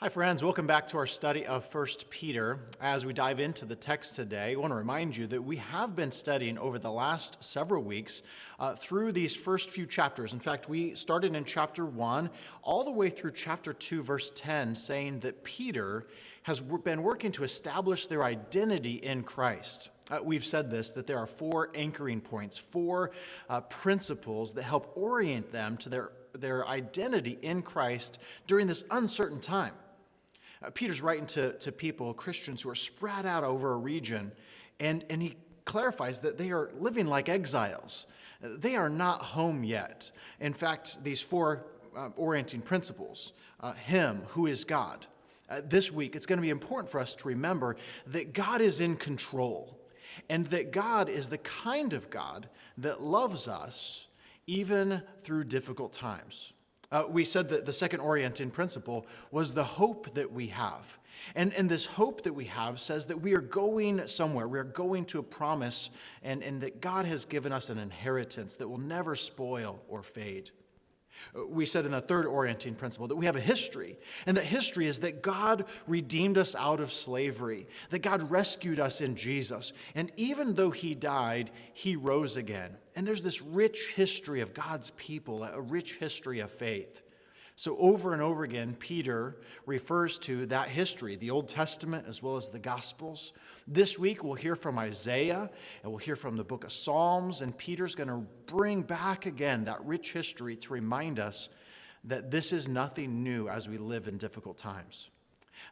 Hi friends, welcome back to our study of 1 Peter. As we dive into the text today, I want to remind you that we have been studying over the last several weeks through these first few chapters. In fact, we started in chapter 1 all the way through chapter 2, verse 10, saying that Peter has been working to establish their identity in Christ. We've said this, that there are four anchoring points, four principles that help orient them to their identity in Christ during this uncertain time. Peter's writing to people, Christians, who are spread out over a region, and he clarifies that they are living like exiles. They are not home yet. In fact, these four orienting principles, Him, who is God. This week, it's going to be important for us to remember that God is in control, and that God is the kind of God that loves us even through difficult times. We said that the second orienting principle was the hope that we have. And this hope that we have says that we are going somewhere. We are going to a promise, and that God has given us an inheritance that will never spoil or fade. We said in the third orienting principle that we have a history, and that history is that God redeemed us out of slavery, that God rescued us in Jesus, and even though He died, He rose again. And there's this rich history of God's people, a rich history of faith. So over and over again, Peter refers to that history, the Old Testament as well as the Gospels. This week, we'll hear from Isaiah, and we'll hear from the book of Psalms, and Peter's going to bring back again that rich history to remind us that this is nothing new as we live in difficult times.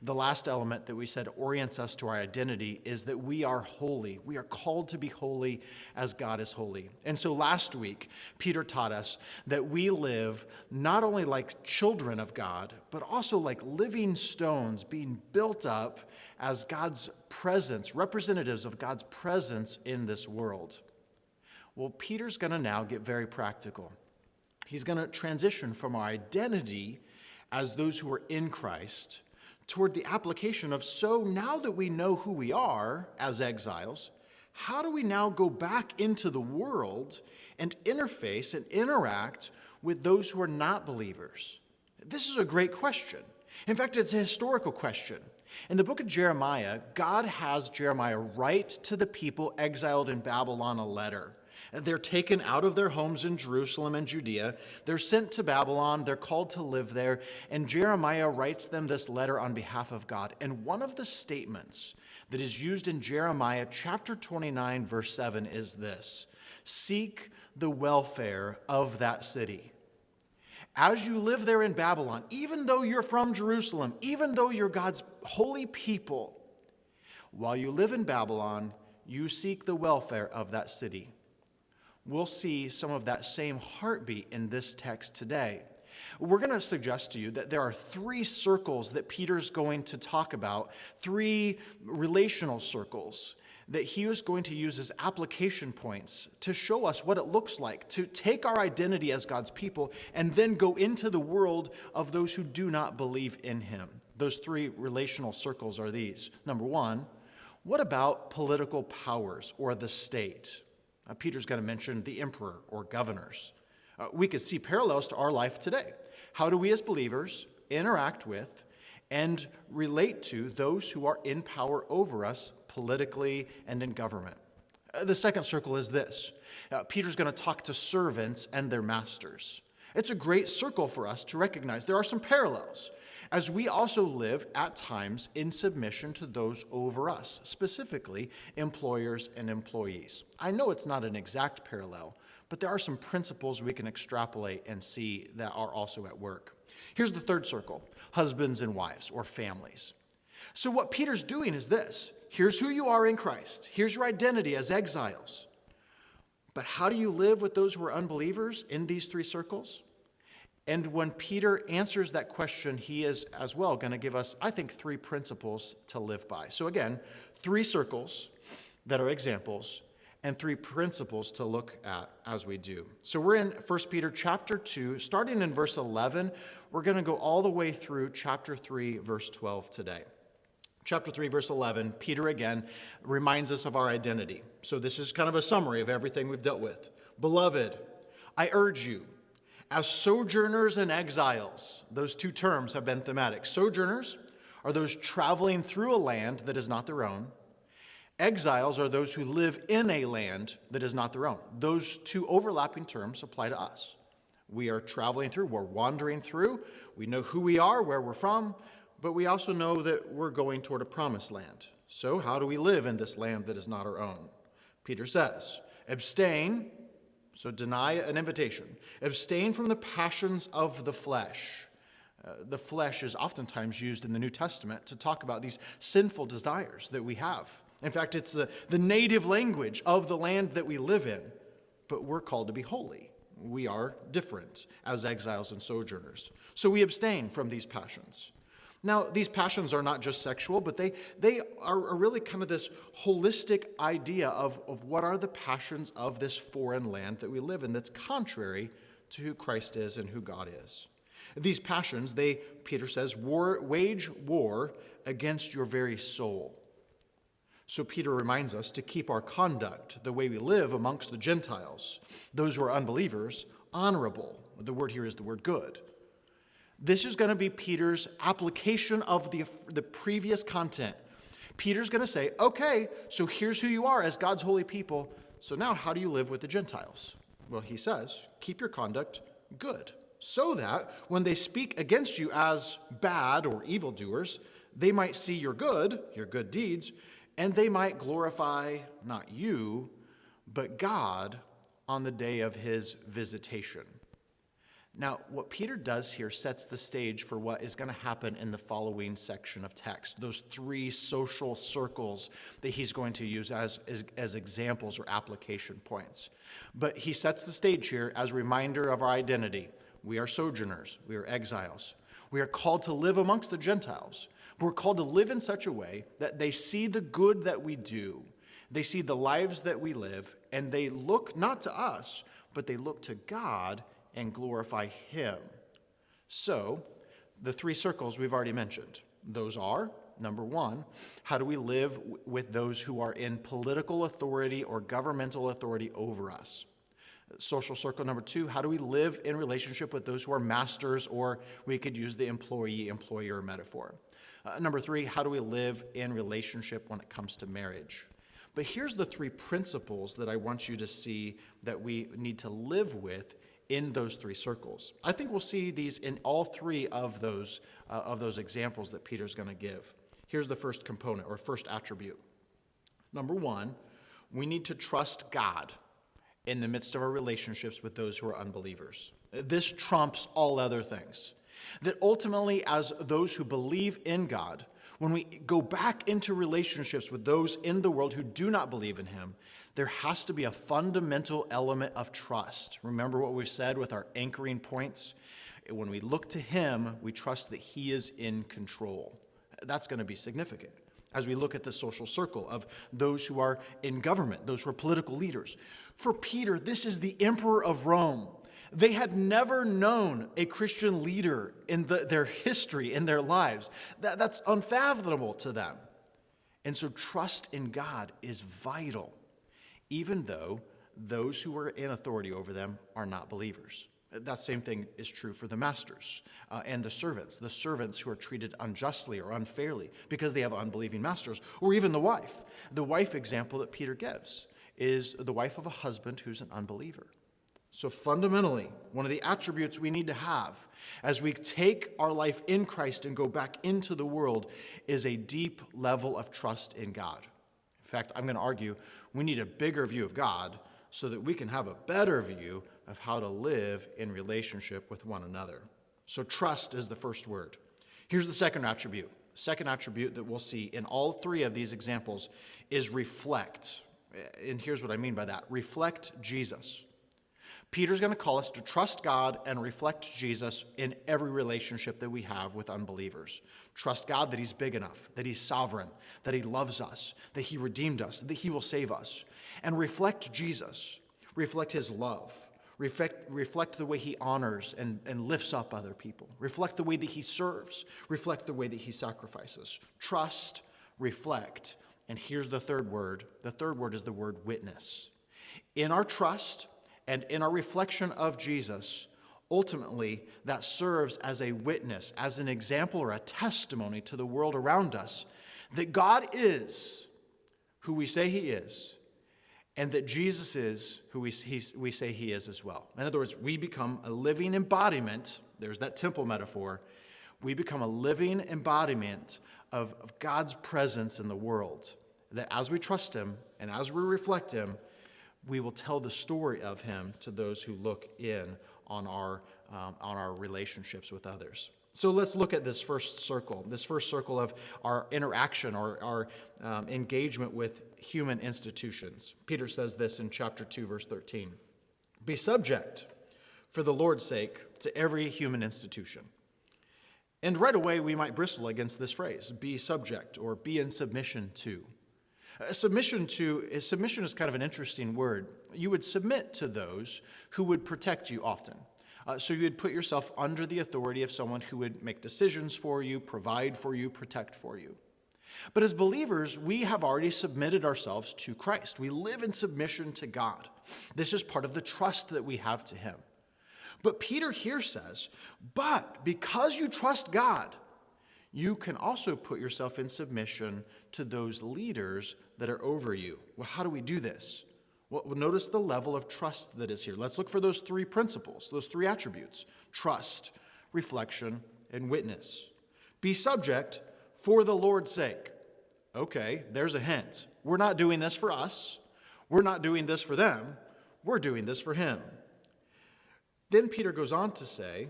The last element that we said orients us to our identity is that we are holy. We are called to be holy as God is holy. And so last week, Peter taught us that we live not only like children of God, but also like living stones being built up as God's presence, representatives of God's presence in this world. Well, Peter's going to now get very practical. He's going to transition from our identity as those who are in Christ toward the application of, so now that we know who we are as exiles, how do we now go back into the world and interface and interact with those who are not believers? This is a great question. In fact, it's a historical question. In the book of Jeremiah, God has Jeremiah write to the people exiled in Babylon a letter. They're taken out of their homes in Jerusalem and Judea. They're sent to Babylon. They're called to live there. And Jeremiah writes them this letter on behalf of God. And one of the statements that is used in Jeremiah chapter 29, verse 7 is this: seek the welfare of that city. As you live there in Babylon, even though you're from Jerusalem, even though you're God's holy people, while you live in Babylon, you seek the welfare of that city. We'll see some of that same heartbeat in this text today. We're going to suggest to you that there are three circles that Peter's going to talk about, three relational circles that he is going to use as application points to show us what it looks like to take our identity as God's people and then go into the world of those who do not believe in Him. Those three relational circles are these. Number one, what about political powers or the state? Peter's going to mention the emperor or governors. We could see parallels to our life today. How do we as believers interact with and relate to those who are in power over us politically and in government? The second circle is this. Peter's going to talk to servants and their masters. It's a great circle for us to recognize. There are some parallels, as we also live at times in submission to those over us, specifically employers and employees. I know it's not an exact parallel, but there are some principles we can extrapolate and see that are also at work. Here's the third circle: husbands and wives or families. So what Peter's doing is this. Here's who you are in Christ. Here's your identity as exiles. But how do you live with those who are unbelievers in these three circles? And when Peter answers that question, he is as well going to give us, I think, three principles to live by. So again, three circles that are examples and three principles to look at as we do. So we're in 1 Peter chapter 2, starting in verse 11. We're going to go all the way through chapter 3, verse 12 today. Chapter 3, verse 11, Peter again reminds us of our identity. So this is kind of a summary of everything we've dealt with. Beloved, I urge you, As sojourners and exiles, those two terms have been thematic. Sojourners are those traveling through a land that is not their own. Exiles are those who live in a land that is not their own. Those two overlapping terms apply to us. We are traveling through, we're wandering through, we know who we are, where we're from, but we also know that we're going toward a promised land. So how do we live in this land that is not our own? Peter says, abstain, so deny an invitation. Abstain from the passions of the flesh. The flesh is oftentimes used in the New Testament to talk about these sinful desires that we have. In fact, it's the native language of the land that we live in, but we're called to be holy. We are different as exiles and sojourners. So we abstain from these passions. Now, these passions are not just sexual, but they are really kind of this holistic idea of what are the passions of this foreign land that we live in that's contrary to who Christ is and who God is. These passions, Peter says, wage war against your very soul. So Peter reminds us to keep our conduct, the way we live amongst the Gentiles, those who are unbelievers, honorable. The word here is the word good. This is going to be Peter's application of the previous content. Peter's going to say, okay, so here's who you are as God's holy people. So now how do you live with the Gentiles? Well, he says, keep your conduct good, so that when they speak against you as bad or evildoers, they might see your good deeds, and they might glorify not you, but God on the day of his visitation. Now, what Peter does here sets the stage for what is going to happen in the following section of text, those three social circles that he's going to use as examples or application points. But he sets the stage here as a reminder of our identity. We are sojourners. We are exiles. We are called to live amongst the Gentiles. We're called to live in such a way that they see the good that we do. They see the lives that we live, and they look not to us, but they look to God and glorify him. So, the three circles we've already mentioned. Those are, number one, how do we live with those who are in political authority or governmental authority over us? Social circle number two, how do we live in relationship with those who are masters, or we could use the employee-employer metaphor. Number three, how do we live in relationship when it comes to marriage? But here's the three principles that I want you to see that we need to live with in those three circles. I think we'll see these in all three of those examples that Peter's going to give. Here's the first component or first attribute. Number one, we need to trust God in the midst of our relationships with those who are unbelievers. This trumps all other things. That ultimately, as those who believe in God, when we go back into relationships with those in the world who do not believe in him, there has to be a fundamental element of trust. Remember what we've said with our anchoring points? When we look to him, we trust that he is in control. That's going to be significant. As we look at the social circle of those who are in government, those who are political leaders. For Peter, this is the emperor of Rome. They had never known a Christian leader in their history, in their lives. That's unfathomable to them. And so trust in God is vital, even though those who are in authority over them are not believers. That same thing is true for the masters and the servants who are treated unjustly or unfairly because they have unbelieving masters, or even the wife. The wife example that Peter gives is the wife of a husband who's an unbeliever. So fundamentally, one of the attributes we need to have as we take our life in Christ and go back into the world is a deep level of trust in God. In fact, I'm going to argue we need a bigger view of God so that we can have a better view of how to live in relationship with one another. So trust is the first word. Here's the second attribute. The second attribute that we'll see in all three of these examples is reflect. And here's what I mean by that. Reflect Jesus. Peter's going to call us to trust God and reflect Jesus in every relationship that we have with unbelievers. Trust God that he's big enough, that he's sovereign, that he loves us, that he redeemed us, that he will save us. And reflect Jesus. Reflect his love. Reflect the way he honors and lifts up other people. Reflect the way that he serves. Reflect the way that he sacrifices. Trust, reflect. And here's the third word. The third word is the word witness. In our trust and in our reflection of Jesus, Ultimately, that serves as a witness, as an example or a testimony to the world around us that God is who we say he is, and that Jesus is who we say he is as well. In other words, we become a living embodiment. There's that temple metaphor. We become a living embodiment of God's presence in the world. That as we trust him and as we reflect him, we will tell the story of him to those who look in on our relationships with others. So let's look at this first circle of our interaction or our engagement with human institutions. Peter says this in chapter 2, verse 13. Be subject, for the Lord's sake, to every human institution. And right away, we might bristle against this phrase, be subject or be in submission to. Submission is kind of an interesting word. You would submit to those who would protect you often. So you would put yourself under the authority of someone who would make decisions for you, provide for you, protect for you. But as believers, we have already submitted ourselves to Christ. We live in submission to God. This is part of the trust that we have to him. But Peter here says, but because you trust God, you can also put yourself in submission to those leaders that are over you. Well, how do we do this? Well, notice the level of trust that is here. Let's look for those three principles, those three attributes: trust, reflection, and witness. Be subject for the Lord's sake. Okay, there's a hint. We're not doing this for us. We're not doing this for them. We're doing this for him. Then Peter goes on to say,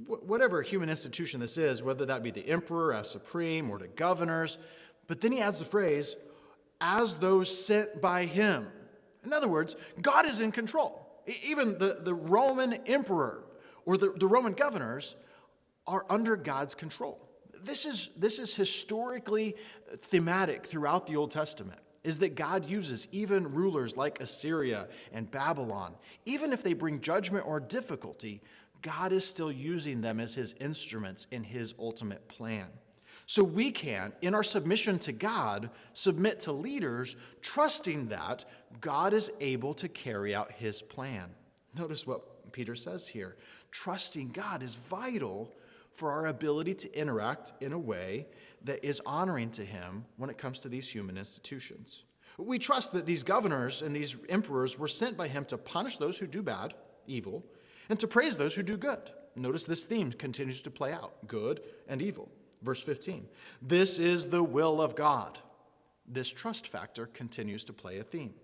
whatever human institution this is, whether that be the emperor as supreme or the governors, but then he adds the phrase, as those sent by him. In other words, God is in control. Even the Roman emperor or the Roman governors are under God's control. This is historically thematic throughout the Old Testament, is that God uses even rulers like Assyria and Babylon. Even if they bring judgment or difficulty, God is still using them as his instruments in his ultimate plan. So we can, in our submission to God, submit to leaders, trusting that God is able to carry out his plan. Notice what Peter says here. Trusting God is vital for our ability to interact in a way that is honoring to him when it comes to these human institutions. We trust that these governors and these emperors were sent by him to punish those who do bad, evil, and to praise those who do good. Notice this theme continues to play out, good and evil. Verse 15, this is the will of God. This trust factor continues to play a theme.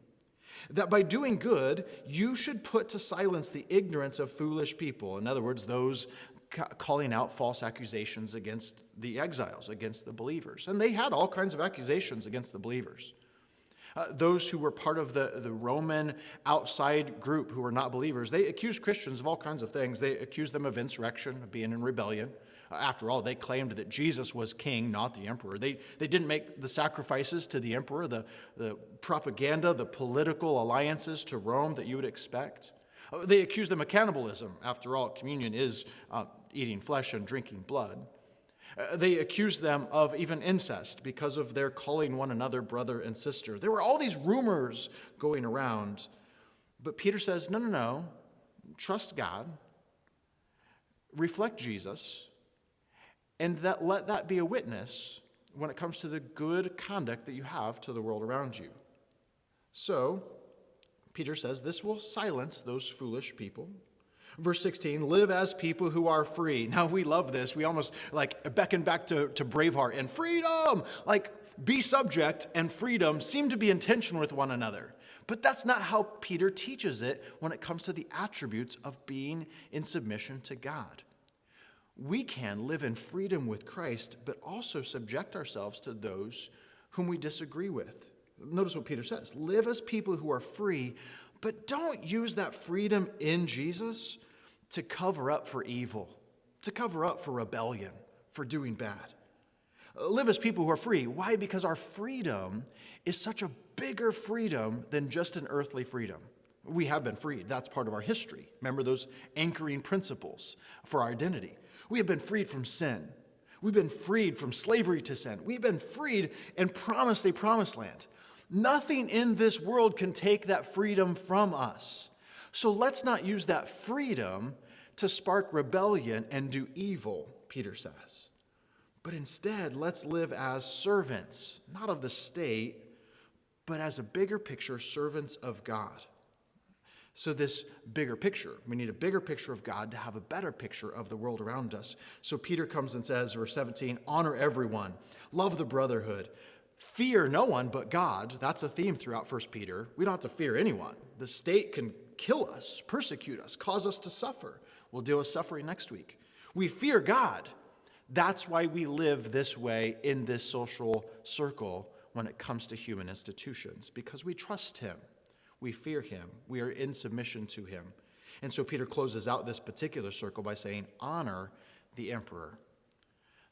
That by doing good, you should put to silence the ignorance of foolish people. In other words, those calling out false accusations against the exiles, against the believers. And they had all kinds of accusations against the believers. Those who were part of the Roman outside group who were not believers, they accused Christians of all kinds of things. They accused them of insurrection, of being in rebellion. After all, they claimed that Jesus was king, not the emperor. They didn't make the sacrifices to the emperor, the propaganda, the political alliances to Rome that you would expect. They accused them of cannibalism. After all, communion is eating flesh and drinking blood. They accused them of even incest because of their calling one another brother and sister. There were all these rumors going around. But Peter says, no. Trust God. Reflect Jesus. And let that be a witness when it comes to the good conduct that you have to the world around you. So, Peter says this will silence those foolish people. Verse 16, live as people who are free. Now, we love this. We almost beckon back to Braveheart and freedom. Be subject and freedom seem to be in tension with one another. But that's not how Peter teaches it when it comes to the attributes of being in submission to God. We can live in freedom with Christ, but also subject ourselves to those whom we disagree with. Notice what Peter says. Live as people who are free, but don't use that freedom in Jesus to cover up for evil, to cover up for rebellion, for doing bad. Live as people who are free. Why? Because our freedom is such a bigger freedom than just an earthly freedom. We have been freed. That's part of our history. Remember those anchoring principles for our identity. We have been freed from sin. We've been freed from slavery to sin. We've been freed and promised a promised land. Nothing in this world can take that freedom from us. So let's not use that freedom to spark rebellion and do evil, Peter says. But instead, let's live as servants, not of the state, but as a bigger picture, servants of God. So this bigger picture, we need a bigger picture of God to have a better picture of the world around us. So Peter comes and says, verse 17, honor everyone, love the brotherhood, fear no one but God. That's a theme throughout 1 Peter. We don't have to fear anyone. The state can kill us, persecute us, cause us to suffer. We'll deal with suffering next week. We fear God. That's why we live this way in this social circle when it comes to human institutions, because we trust him. We fear him. We are in submission to him. And so Peter closes out this particular circle by saying, honor the emperor.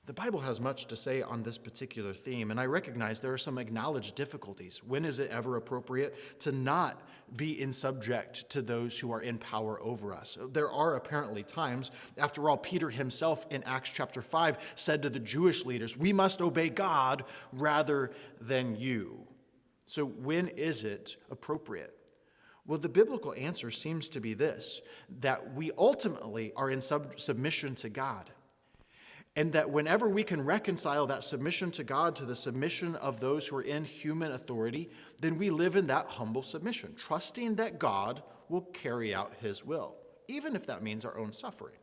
The Bible has much to say on this particular theme, and I recognize there are some acknowledged difficulties. When is it ever appropriate to not be in subject to those who are in power over us? There are apparently times. After all, Peter himself in Acts chapter 5 said to the Jewish leaders, we must obey God rather than you. So when is it appropriate? Well, the biblical answer seems to be this, that we ultimately are in submission to God. And that whenever we can reconcile that submission to God to the submission of those who are in human authority, then we live in that humble submission, trusting that God will carry out his will, even if that means our own suffering.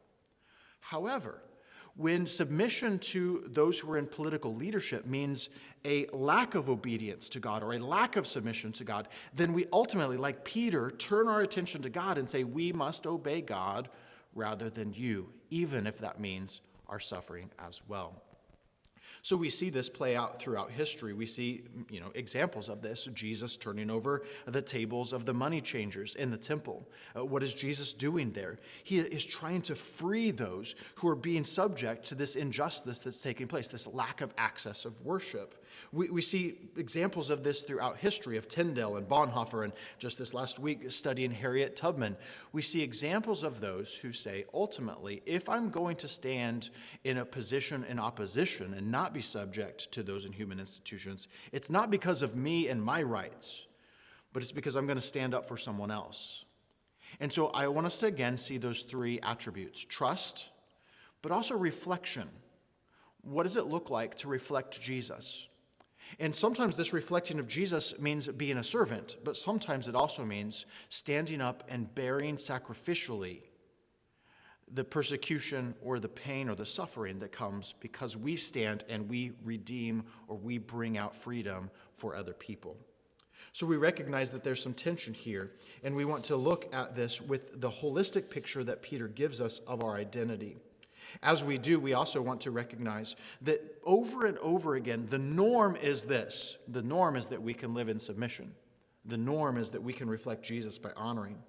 However, when submission to those who are in political leadership means a lack of obedience to God or a lack of submission to God, then we ultimately, like Peter, turn our attention to God and say, we must obey God rather than you, even if that means our suffering as well. So we see this play out throughout history. We see, examples of this. Jesus turning over the tables of the money changers in the temple. What is Jesus doing there? He is trying to free those who are being subject to this injustice that's taking place, this lack of access of worship. We see examples of this throughout history of Tyndale and Bonhoeffer, and just this last week studying Harriet Tubman. We see examples of those who say, ultimately, if I'm going to stand in a position in opposition and not be subject to those in human institutions, it's not because of me and my rights, but it's because I'm going to stand up for someone else. And so I want us to again see those three attributes: trust, but also reflection. What does it look like to reflect Jesus? And sometimes this reflection of Jesus means being a servant, but sometimes it also means standing up and bearing sacrificially the persecution or the pain or the suffering that comes because we stand and we redeem or we bring out freedom for other people. So we recognize that there's some tension here, and we want to look at this with the holistic picture that Peter gives us of our identity. As we do, we also want to recognize that over and over again, the norm is this. The norm is that we can live in submission. The norm is that we can reflect Jesus by honoring.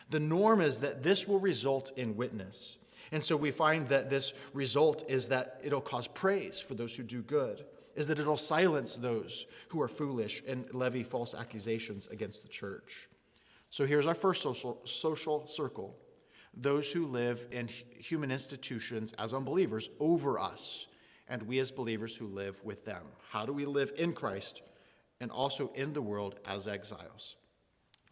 The norm is that this will result in witness. And so we find that this result is that it'll cause praise for those who do good, is that it'll silence those who are foolish and levy false accusations against the church. So here's our first social circle: those who live in human institutions as unbelievers over us, and we as believers who live with them. How do we live in Christ and also in the world as exiles?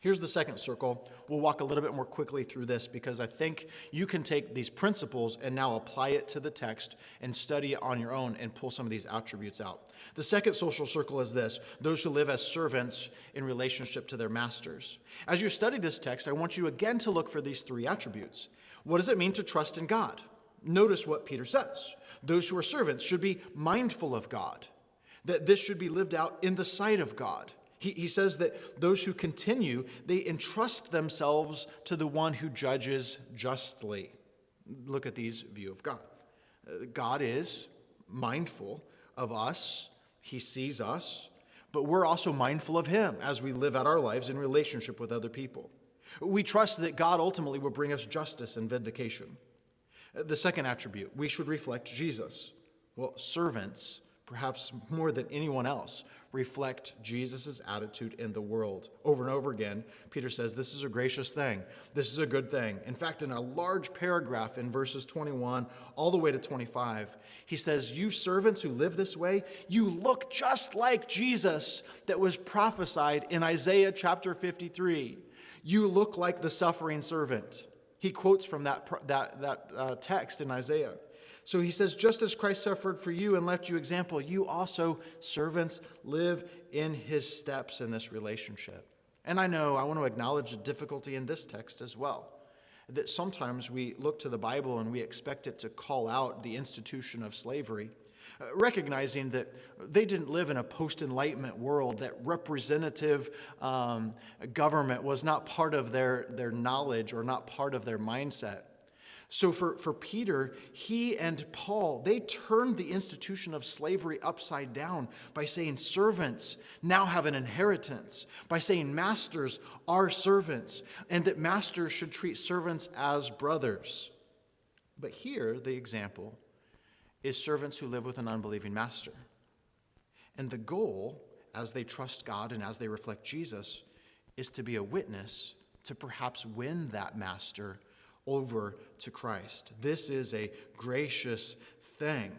Here's the second circle. We'll walk a little bit more quickly through this because I think you can take these principles and now apply it to the text and study it on your own and pull some of these attributes out. The second social circle is this: those who live as servants in relationship to their masters. As you study this text, I want you again to look for these three attributes. What does it mean to trust in God? Notice what Peter says. Those who are servants should be mindful of God, that this should be lived out in the sight of God. He says that those who continue, they entrust themselves to the one who judges justly. Look at these view of God. God is mindful of us. He sees us, but we're also mindful of him as we live out our lives in relationship with other people. We trust that God ultimately will bring us justice and vindication. The second attribute, we should reflect Jesus. Well, servants, perhaps more than anyone else, reflect Jesus' attitude in the world. Over and over again, Peter says this is a gracious thing. This is a good thing. In fact, in a large paragraph in verses 21 all the way to 25, he says, you servants who live this way, you look just like Jesus that was prophesied in Isaiah chapter 53. You look like the suffering servant. He quotes from that text in Isaiah. So he says, just as Christ suffered for you and left you example, you also, servants, live in his steps in this relationship. And I want to acknowledge the difficulty in this text as well. That sometimes we look to the Bible and we expect it to call out the institution of slavery, recognizing that they didn't live in a post-Enlightenment world, that representative government was not part of their knowledge or not part of their mindset. So for Peter, he and Paul, they turned the institution of slavery upside down by saying servants now have an inheritance, by saying masters are servants, and that masters should treat servants as brothers. But here, the example is servants who live with an unbelieving master. And the goal, as they trust God and as they reflect Jesus, is to be a witness to perhaps win that master over to Christ. This is a gracious thing,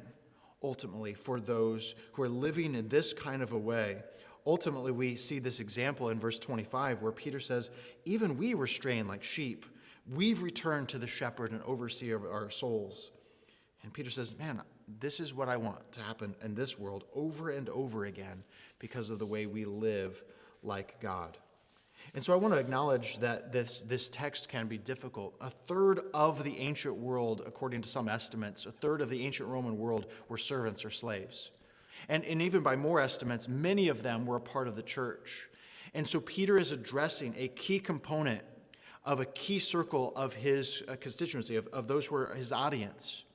ultimately, for those who are living in this kind of a way. Ultimately, we see this example in verse 25 where Peter says, even we were straying like sheep. We've returned to the shepherd and overseer of our souls. And Peter says, man, this is what I want to happen in this world over and over again because of the way we live like God. And so I want to acknowledge that this text can be difficult. A third of the ancient world, according to some estimates, a third of the ancient Roman world were servants or slaves. And even by more estimates, many of them were a part of the church. And so Peter is addressing a key component of a key circle of his constituency, of those who are his audience.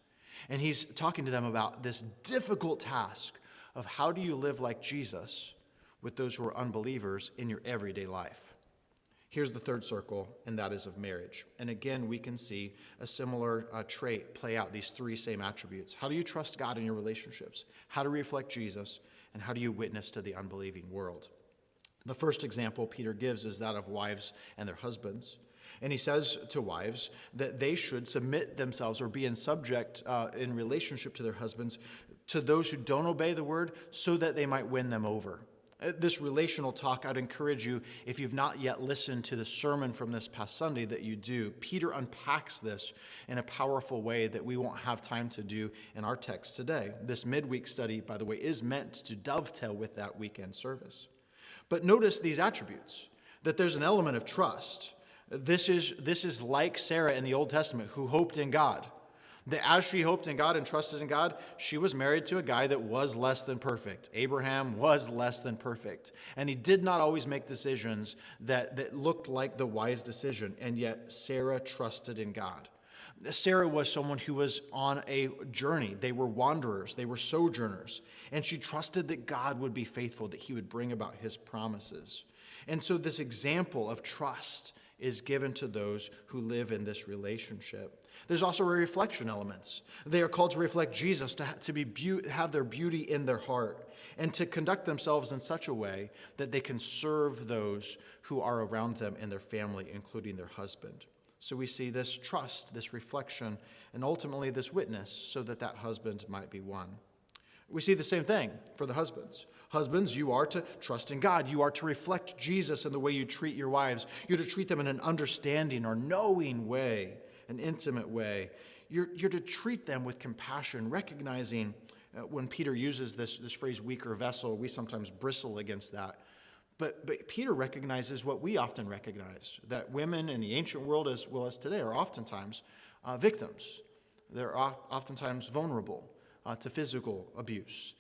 And he's talking to them about this difficult task of how do you live like Jesus with those who are unbelievers in your everyday life. Here's the third circle, and that is of marriage. And again, we can see a similar trait play out, these three same attributes. How do you trust God in your relationships? How do you reflect Jesus? And how do you witness to the unbelieving world? The first example Peter gives is that of wives and their husbands. And he says to wives that they should submit themselves or be in subject in relationship to their husbands to those who don't obey the word so that they might win them over. This relational talk, I'd encourage you, if you've not yet listened to the sermon from this past Sunday, that you do. Peter unpacks this in a powerful way that we won't have time to do in our text today. This midweek study, by the way, is meant to dovetail with that weekend service. But notice these attributes, that there's an element of trust. This is like Sarah in the Old Testament who hoped in God. That as she hoped in God and trusted in God, she was married to a guy that was less than perfect. Abraham was less than perfect. And he did not always make decisions that looked like the wise decision. And yet Sarah trusted in God. Sarah was someone who was on a journey. They were wanderers. They were sojourners. And she trusted that God would be faithful, that he would bring about his promises. And so this example of trust is given to those who live in this relationship. There's also reflection elements. They are called to reflect Jesus, to have their beauty in their heart, and to conduct themselves in such a way that they can serve those who are around them in their family, including their husband. So we see this trust, this reflection, and ultimately this witness so that that husband might be won. We see the same thing for the husbands. Husbands, you are to trust in God. You are to reflect Jesus in the way you treat your wives. You're to treat them in an understanding or knowing way, an intimate way. You're to treat them with compassion, recognizing when Peter uses this phrase, weaker vessel, we sometimes bristle against that. But Peter recognizes what we often recognize, that women in the ancient world as well as today are oftentimes victims. They're oftentimes vulnerable to physical abuse,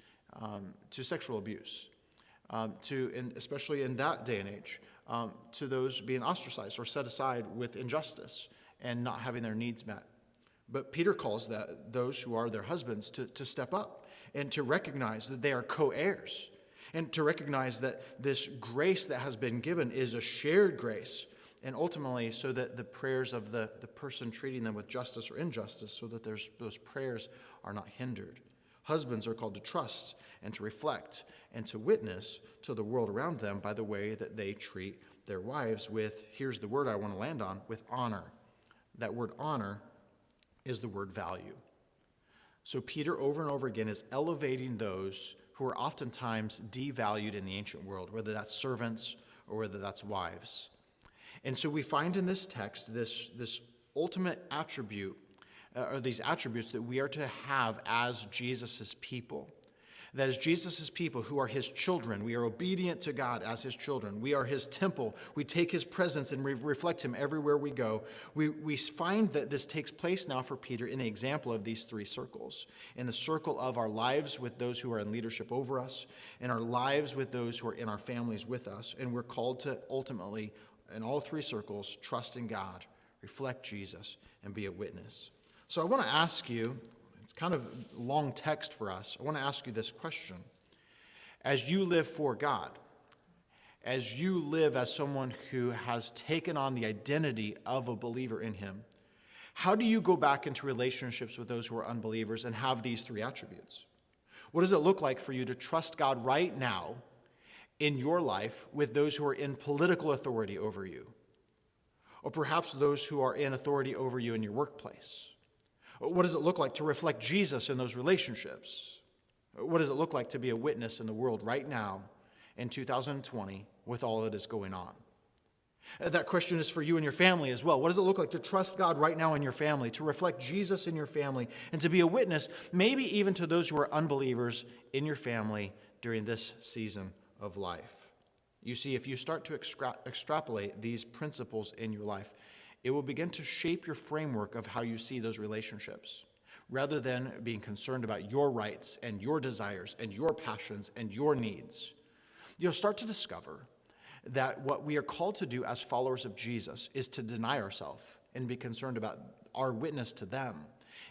to sexual abuse, especially in that day and age, to those being ostracized or set aside with injustice and not having their needs met. But Peter calls those who are their husbands to step up and to recognize that they are co-heirs, and to recognize that this grace that has been given is a shared grace, and ultimately so that the prayers of the person treating them with justice or injustice, so that those prayers are not hindered. Husbands are called to trust and to reflect and to witness to the world around them by the way that they treat their wives with, here's the word I want to land on, with honor. That word honor is the word value. So Peter over and over again is elevating those who are oftentimes devalued in the ancient world, whether that's servants or whether that's wives. And so we find in this text this ultimate attribute, or these attributes that we are to have as Jesus' people. That as Jesus' people who are his children, we are obedient to God as his children. We are his temple. We take his presence and we reflect him everywhere we go. We find that this takes place now for Peter in the example of these three circles. In the circle of our lives with those who are in leadership over us, in our lives with those who are in our families with us, and we're called to ultimately, in all three circles, trust in God, reflect Jesus, and be a witness. So I want to ask you, it's kind of a long text for us. I want to ask you this question. As you live for God, as you live as someone who has taken on the identity of a believer in him, how do you go back into relationships with those who are unbelievers and have these three attributes? What does it look like for you to trust God right now in your life with those who are in political authority over you? Or perhaps those who are in authority over you in your workplace? What does it look like to reflect Jesus in those relationships? What does it look like to be a witness in the world right now in 2020 with all that is going on? That question is for you and your family as well. What does it look like to trust God right now in your family, to reflect Jesus in your family, and to be a witness, maybe even to those who are unbelievers in your family during this season of life? You see, if you start to extrapolate these principles in your life, it will begin to shape your framework of how you see those relationships. Rather than being concerned about your rights and your desires and your passions and your needs, you'll start to discover that what we are called to do as followers of Jesus is to deny ourselves and be concerned about our witness to them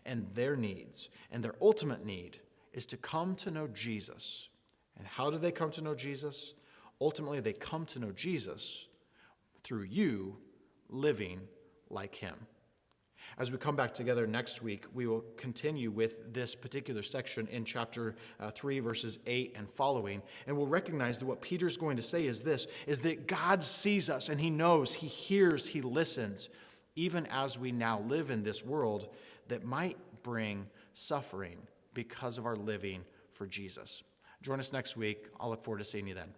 and their needs. And their ultimate need is to come to know Jesus. And how do they come to know Jesus? Ultimately, they come to know Jesus through you living like him. As we come back together next week, we will continue with this particular section in chapter 3, verses 8 and following, and we'll recognize that what Peter's going to say is this, is that God sees us and he knows, he hears, he listens, even as we now live in this world that might bring suffering because of our living for Jesus. Join us next week. I'll look forward to seeing you then.